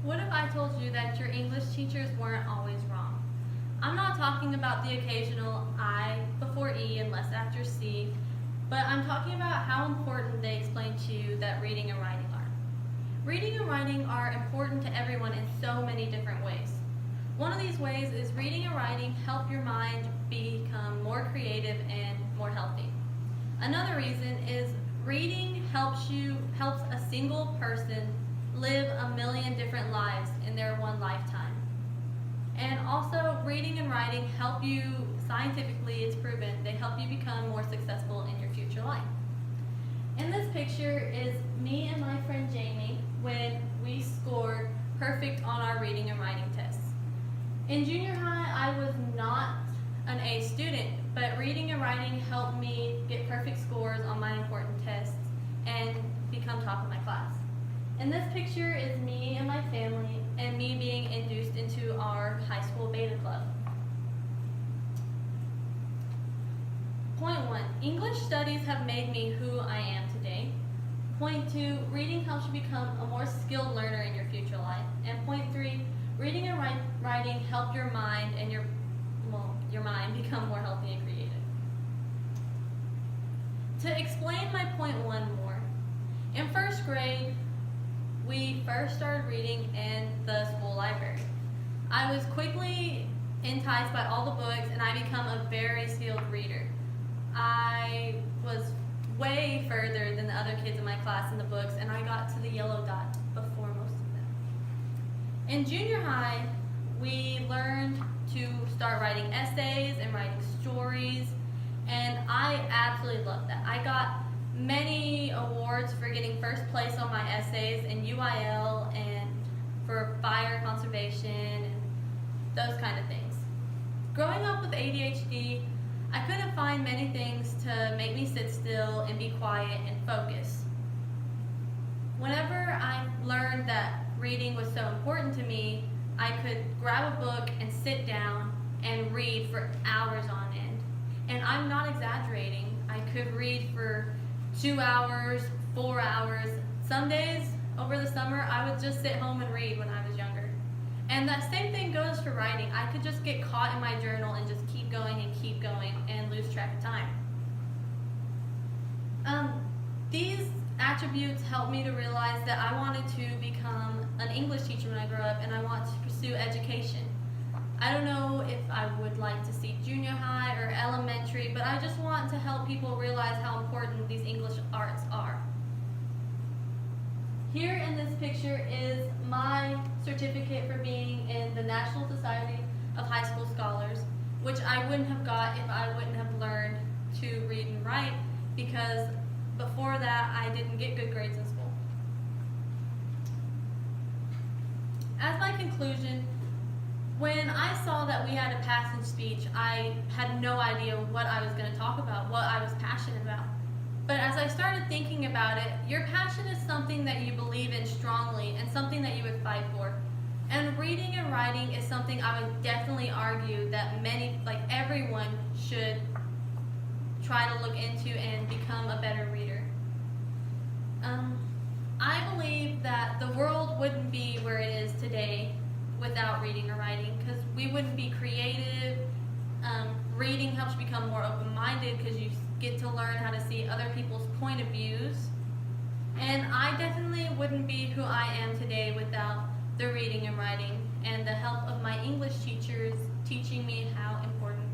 What if I told you that your English teachers weren't always wrong? I'm not talking about the occasional I before E and less after C, but I'm talking about how important they explain to you that reading and writing are. Reading and writing are important to everyone in so many different ways. One of these ways is reading and writing help your mind become more creative and more healthy. Another reason is reading helps a single person live a million different lives in their one lifetime. And also, reading and writing help you, scientifically it's proven, they help you become more successful in your future life. In this picture is me and my friend Jamie when we scored perfect on our reading and writing tests. In junior high, I was not an A student, but reading and writing helped me get perfect scores on my important tests and become top of my class. In this picture is me and my family and me being induced into our high school beta club. Point 1, English studies have made me who I am today. Point 2, reading helps you become a more skilled learner in your future life. And point 3, reading and writing help your mind and your mind become more healthy and creative. To explain my point 1 more, in first grade, we first started reading in the school library. I was quickly enticed by all the books and I became a very skilled reader. I was way further than the other kids in my class in the books and I got to the yellow dot before most of them. In junior high, we learned to start writing essays and writing stories, and I absolutely loved that. I got many awards for getting first place on my essays in UIL and for fire conservation and those kind of things. Growing up with ADHD, I couldn't find many things to make me sit still and be quiet and focus. Whenever I learned that reading was so important to me, I could grab a book and sit down and read for hours on end. And I'm not exaggerating. I could read for 2 hours, 4 hours. Some days over the summer, I would just sit home and read when I was younger. And that same thing goes for writing. I could just get caught in my journal and just keep going and lose track of time. These attributes helped me to realize that I wanted to become an English teacher when I grow up and I want to pursue education. I don't know if I would like to see junior high or elementary, but I just want to help people realize how important these English arts are. Here in this picture is my certificate for being in the National Society of High School Scholars, which I wouldn't have got if I wouldn't have learned to read and write, because before that I didn't get good grades in school. As my conclusion, when I saw that we had a passage speech, I had no idea what I was going to talk about, what I was passionate about. But as I started thinking about it, your passion is something that you believe in strongly and something that you would fight for. And reading and writing is something I would definitely argue that everyone should try to look into and become a better reader. I believe that the world wouldn't be where it is today without reading or writing, because we wouldn't be creative. Reading helps you become more open-minded because you get to learn how to see other people's point of views. And I definitely wouldn't be who I am today without the reading and writing and the help of my English teachers teaching me how important